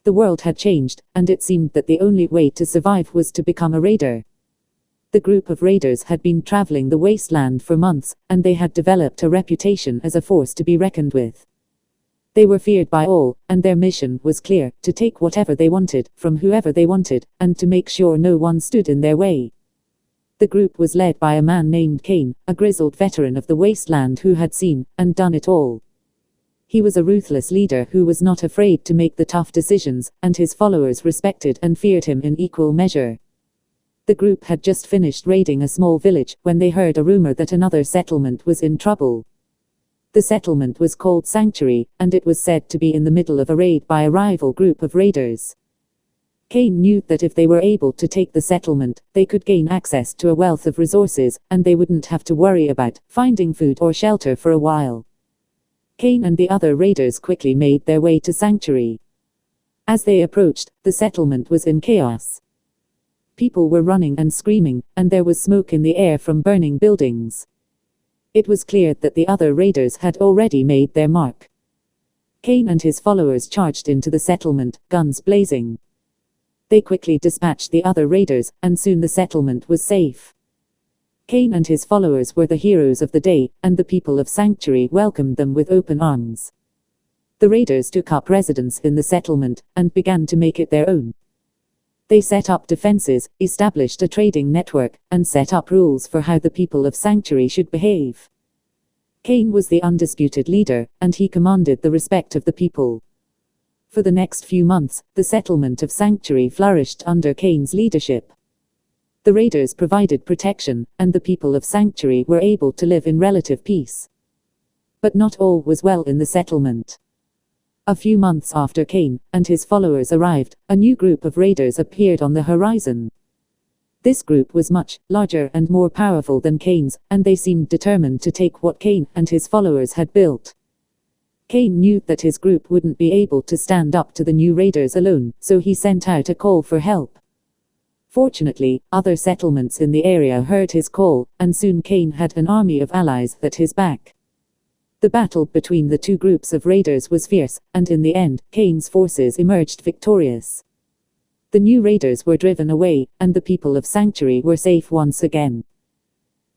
The world had changed, and it seemed that the only way to survive was to become a raider. The group of raiders had been traveling the wasteland for months, and they had developed a reputation as a force to be reckoned with. They were feared by all, and their mission was clear: to take whatever they wanted, from whoever they wanted, and to make sure no one stood in their way. The group was led by a man named Cain, a grizzled veteran of the wasteland who had seen and done it all. He was a ruthless leader who was not afraid to make the tough decisions, and his followers respected and feared him in equal measure. The group had just finished raiding a small village when they heard a rumor that another settlement was in trouble. The settlement was called Sanctuary, and it was said to be in the middle of a raid by a rival group of raiders. Cain knew that if they were able to take the settlement, they could gain access to a wealth of resources, and they wouldn't have to worry about finding food or shelter for a while. Cain and the other raiders quickly made their way to Sanctuary. As they approached, the settlement was in chaos. People were running and screaming, and there was smoke in the air from burning buildings. It was clear that the other raiders had already made their mark. Cain and his followers charged into the settlement, guns blazing. They quickly dispatched the other raiders, and soon the settlement was safe. Cain and his followers were the heroes of the day, and the people of Sanctuary welcomed them with open arms. The raiders took up residence in the settlement, and began to make it their own. They set up defenses, established a trading network, and set up rules for how the people of Sanctuary should behave. Cain was the undisputed leader, and he commanded the respect of the people. For the next few months, the settlement of Sanctuary flourished under Cain's leadership. The raiders provided protection, and the people of Sanctuary were able to live in relative peace. But not all was well in the settlement. A few months after Cain and his followers arrived, a new group of raiders appeared on the horizon. This group was much larger and more powerful than Cain's, and they seemed determined to take what Cain and his followers had built. Cain knew that his group wouldn't be able to stand up to the new raiders alone, so he sent out a call for help. Fortunately, other settlements in the area heard his call, and soon Cain had an army of allies at his back. The battle between the two groups of raiders was fierce, and in the end, Cain's forces emerged victorious. The new raiders were driven away, and the people of Sanctuary were safe once again.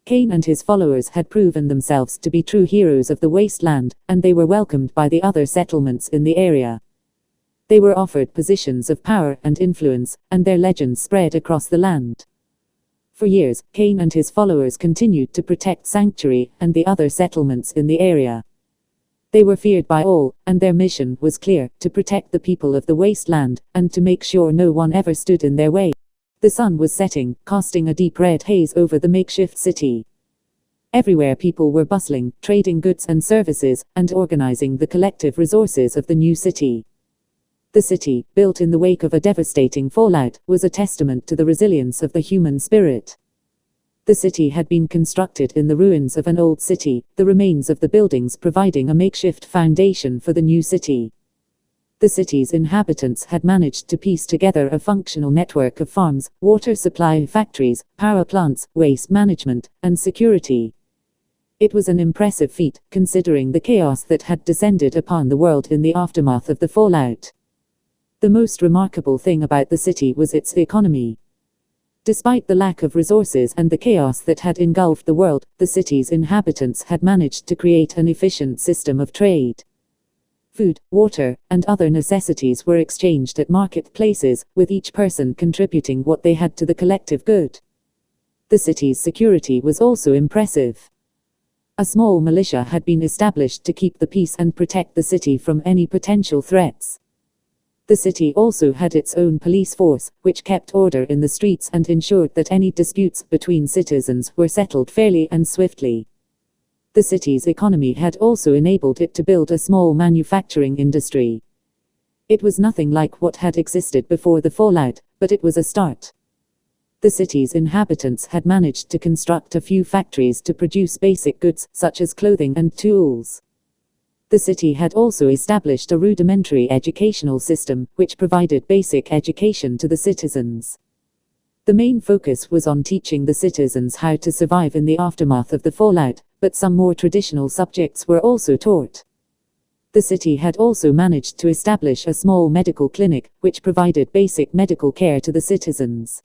Cain and his followers had proven themselves to be true heroes of the wasteland, and they were welcomed by the other settlements in the area. They were offered positions of power and influence, and their legends spread across the land. For years, Cain and his followers continued to protect Sanctuary and the other settlements in the area. They were feared by all, and their mission was clear: to protect the people of the wasteland, and to make sure no one ever stood in their way. The sun was setting, casting a deep red haze over the makeshift city. Everywhere people were bustling, trading goods and services, and organizing the collective resources of the new city. The city, built in the wake of a devastating fallout, was a testament to the resilience of the human spirit. The city had been constructed in the ruins of an old city, the remains of the buildings providing a makeshift foundation for the new city. The city's inhabitants had managed to piece together a functional network of farms, water supply factories, power plants, waste management, and security. It was an impressive feat, considering the chaos that had descended upon the world in the aftermath of the fallout. The most remarkable thing about the city was its economy. Despite the lack of resources and the chaos that had engulfed the world, the city's inhabitants had managed to create an efficient system of trade. Food, water, and other necessities were exchanged at marketplaces, with each person contributing what they had to the collective good. The city's security was also impressive. A small militia had been established to keep the peace and protect the city from any potential threats. The city also had its own police force, which kept order in the streets and ensured that any disputes between citizens were settled fairly and swiftly. The city's economy had also enabled it to build a small manufacturing industry. It was nothing like what had existed before the fallout, but it was a start. The city's inhabitants had managed to construct a few factories to produce basic goods, such as clothing and tools. The city had also established a rudimentary educational system, which provided basic education to the citizens. The main focus was on teaching the citizens how to survive in the aftermath of the fallout, but some more traditional subjects were also taught. The city had also managed to establish a small medical clinic, which provided basic medical care to the citizens.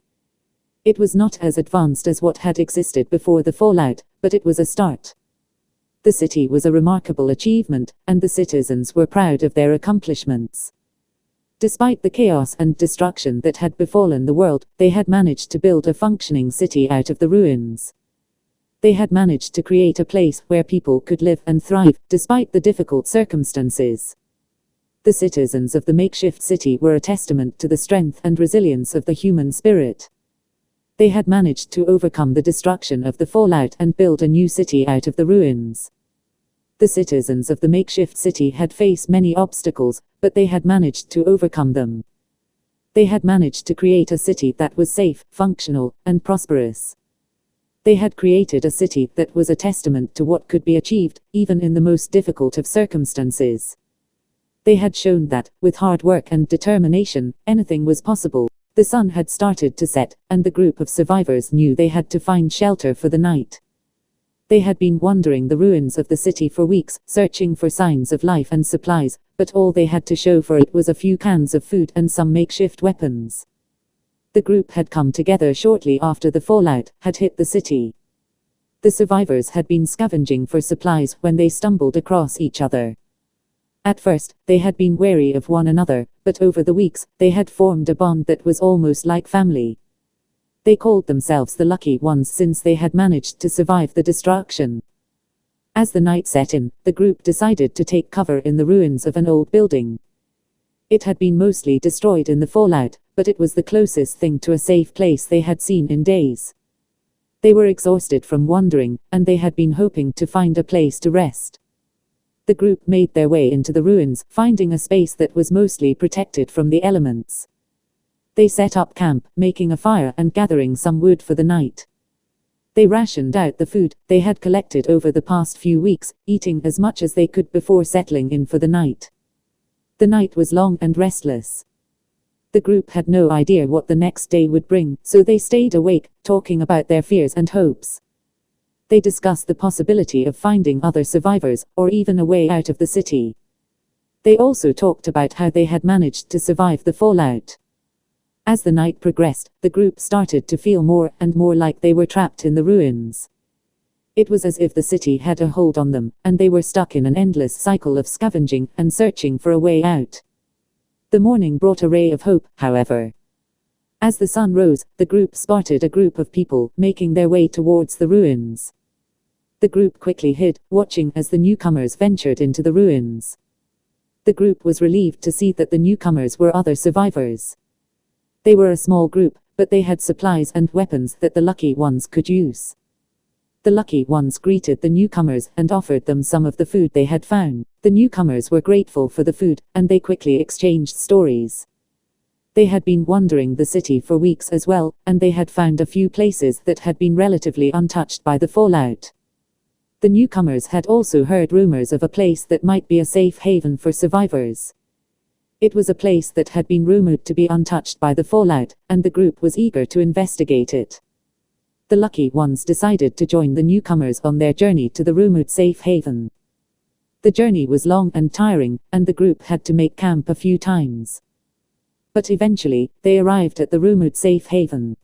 It was not as advanced as what had existed before the fallout, but it was a start. The city was a remarkable achievement, and the citizens were proud of their accomplishments. Despite the chaos and destruction that had befallen the world, they had managed to build a functioning city out of the ruins. They had managed to create a place where people could live and thrive, despite the difficult circumstances. The citizens of the makeshift city were a testament to the strength and resilience of the human spirit. They had managed to overcome the destruction of the fallout and build a new city out of the ruins. The citizens of the makeshift city had faced many obstacles, but they had managed to overcome them. They had managed to create a city that was safe, functional, and prosperous. They had created a city that was a testament to what could be achieved, even in the most difficult of circumstances. They had shown that, with hard work and determination, anything was possible. The sun had started to set, and the group of survivors knew they had to find shelter for the night. They had been wandering the ruins of the city for weeks, searching for signs of life and supplies, but all they had to show for it was a few cans of food and some makeshift weapons. The group had come together shortly after the fallout had hit the city. The survivors had been scavenging for supplies when they stumbled across each other. At first, they had been wary of one another, but over the weeks, they had formed a bond that was almost like family. They called themselves the lucky ones since they had managed to survive the destruction. As the night set in, the group decided to take cover in the ruins of an old building. It had been mostly destroyed in the fallout, but it was the closest thing to a safe place they had seen in days. They were exhausted from wandering, and they had been hoping to find a place to rest. The group made their way into the ruins, finding a space that was mostly protected from the elements. They set up camp, making a fire and gathering some wood for the night. They rationed out the food they had collected over the past few weeks, eating as much as they could before settling in for the night. The night was long and restless. The group had no idea what the next day would bring, so they stayed awake, talking about their fears and hopes. They discussed the possibility of finding other survivors, or even a way out of the city. They also talked about how they had managed to survive the fallout. As the night progressed, the group started to feel more and more like they were trapped in the ruins. It was as if the city had a hold on them, and they were stuck in an endless cycle of scavenging and searching for a way out. The morning brought a ray of hope, however. As the sun rose, the group spotted a group of people making their way towards the ruins. The group quickly hid, watching as the newcomers ventured into the ruins. The group was relieved to see that the newcomers were other survivors. They were a small group, but they had supplies and weapons that the lucky ones could use. The lucky ones greeted the newcomers and offered them some of the food they had found. The newcomers were grateful for the food, and they quickly exchanged stories. They had been wandering the city for weeks as well, and they had found a few places that had been relatively untouched by the fallout. The newcomers had also heard rumors of a place that might be a safe haven for survivors. It was a place that had been rumored to be untouched by the fallout, and the group was eager to investigate it. The lucky ones decided to join the newcomers on their journey to the rumored safe haven. The journey was long and tiring, and the group had to make camp a few times. But eventually, they arrived at the rumored safe haven.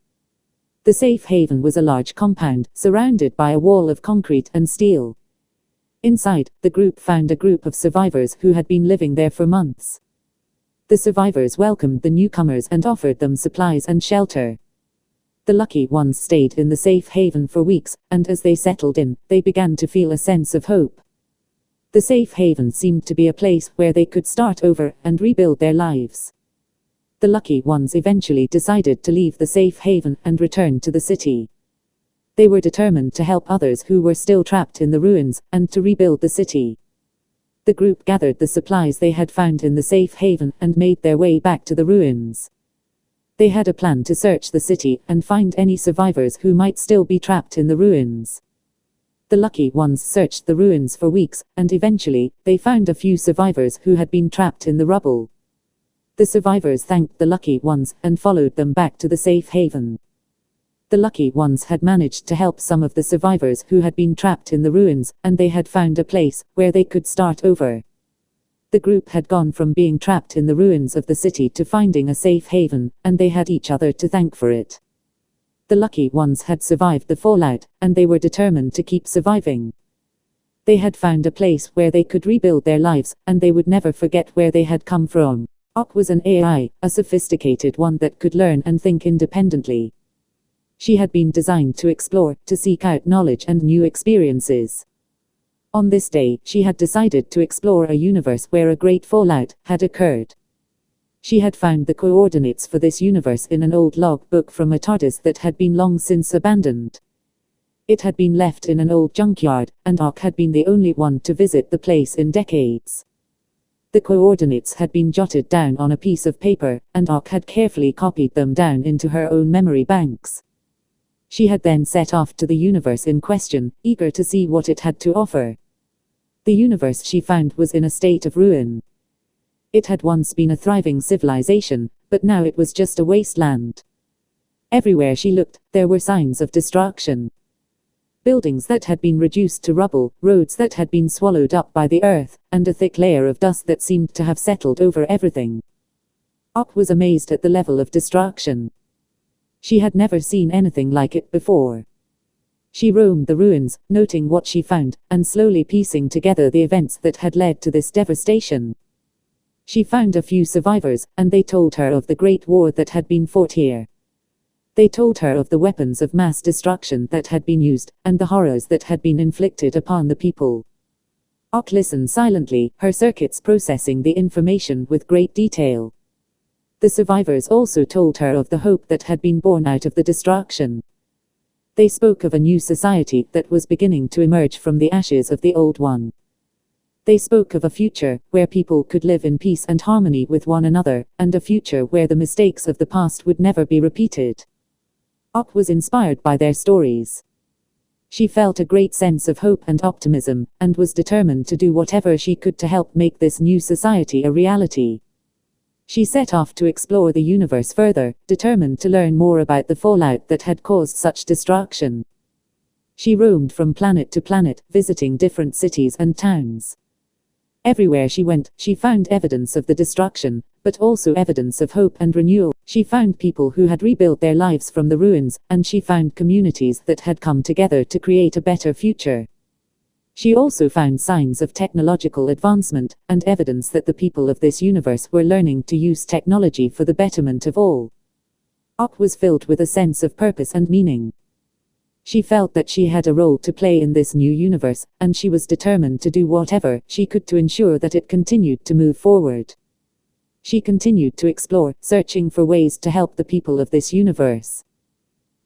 The safe haven was a large compound, surrounded by a wall of concrete and steel. Inside, the group found a group of survivors who had been living there for months. The survivors welcomed the newcomers and offered them supplies and shelter. The lucky ones stayed in the safe haven for weeks, and as they settled in, they began to feel a sense of hope. The safe haven seemed to be a place where they could start over and rebuild their lives. The lucky ones eventually decided to leave the safe haven and return to the city. They were determined to help others who were still trapped in the ruins, and to rebuild the city. The group gathered the supplies they had found in the safe haven and made their way back to the ruins. They had a plan to search the city and find any survivors who might still be trapped in the ruins. The lucky ones searched the ruins for weeks, and eventually, they found a few survivors who had been trapped in the rubble. The survivors thanked the lucky ones and followed them back to the safe haven. The lucky ones had managed to help some of the survivors who had been trapped in the ruins, and they had found a place where they could start over. The group had gone from being trapped in the ruins of the city to finding a safe haven, and they had each other to thank for it. The lucky ones had survived the fallout, and they were determined to keep surviving. They had found a place where they could rebuild their lives, and they would never forget where they had come from. Ok was an AI, a sophisticated one that could learn and think independently. She had been designed to explore, to seek out knowledge and new experiences. On this day, she had decided to explore a universe where a great fallout had occurred. She had found the coordinates for this universe in an old log book from a TARDIS that had been long since abandoned. It had been left in an old junkyard, and Ok had been the only one to visit the place in decades. The coordinates had been jotted down on a piece of paper, and Ok had carefully copied them down into her own memory banks. She had then set off to the universe in question, eager to see what it had to offer. The universe she found was in a state of ruin. It had once been a thriving civilization, but now it was just a wasteland. Everywhere she looked, there were signs of destruction. Buildings that had been reduced to rubble, roads that had been swallowed up by the earth, and a thick layer of dust that seemed to have settled over everything. Ok was amazed at the level of destruction. She had never seen anything like it before. She roamed the ruins, noting what she found, and slowly piecing together the events that had led to this devastation. She found a few survivors, and they told her of the great war that had been fought here. They told her of the weapons of mass destruction that had been used, and the horrors that had been inflicted upon the people. Ok listened silently, her circuits processing the information with great detail. The survivors also told her of the hope that had been born out of the destruction. They spoke of a new society that was beginning to emerge from the ashes of the old one. They spoke of a future where people could live in peace and harmony with one another, and a future where the mistakes of the past would never be repeated. Ok was inspired by their stories. She felt a great sense of hope and optimism, and was determined to do whatever she could to help make this new society a reality. She set off to explore the universe further, determined to learn more about the fallout that had caused such destruction. She roamed from planet to planet, visiting different cities and towns. Everywhere she went, she found evidence of the destruction, but also evidence of hope and renewal. She found people who had rebuilt their lives from the ruins, and she found communities that had come together to create a better future. She also found signs of technological advancement, and evidence that the people of this universe were learning to use technology for the betterment of all. Ok was filled with a sense of purpose and meaning. She felt that she had a role to play in this new universe, and she was determined to do whatever she could to ensure that it continued to move forward. She continued to explore, searching for ways to help the people of this universe.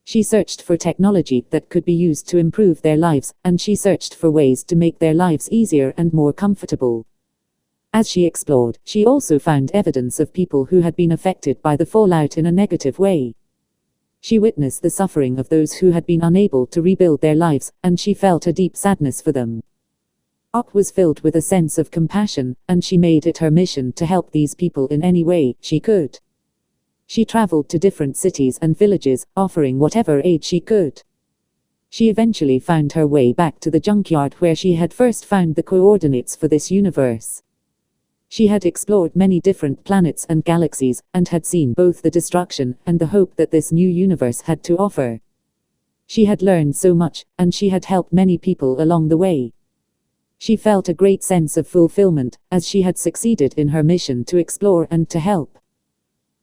She searched for technology that could be used to improve their lives, and she searched for ways to make their lives easier and more comfortable. As she explored, she also found evidence of people who had been affected by the fallout in a negative way. She witnessed the suffering of those who had been unable to rebuild their lives, and she felt a deep sadness for them. Ok was filled with a sense of compassion, and she made it her mission to help these people in any way she could. She traveled to different cities and villages, offering whatever aid she could. She eventually found her way back to the junkyard where she had first found the coordinates for this universe. She had explored many different planets and galaxies, and had seen both the destruction and the hope that this new universe had to offer. She had learned so much, and she had helped many people along the way. She felt a great sense of fulfillment, as she had succeeded in her mission to explore and to help.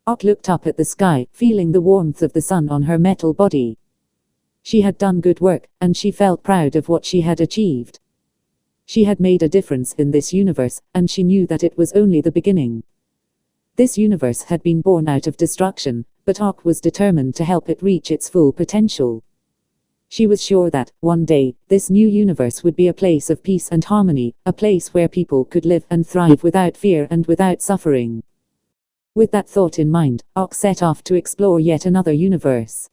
Ok looked up at the sky, feeling the warmth of the sun on her metal body. She had done good work, and she felt proud of what she had achieved. She had made a difference in this universe, and she knew that it was only the beginning. This universe had been born out of destruction, but Ok was determined to help it reach its full potential. She was sure that, one day, this new universe would be a place of peace and harmony, a place where people could live and thrive without fear and without suffering. With that thought in mind, Ok set off to explore yet another universe.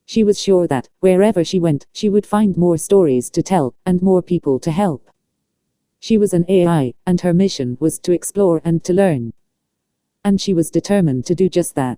She was sure that, wherever she went, she would find more stories to tell, and more people to help. She was an AI, and her mission was to explore and to learn. And she was determined to do just that.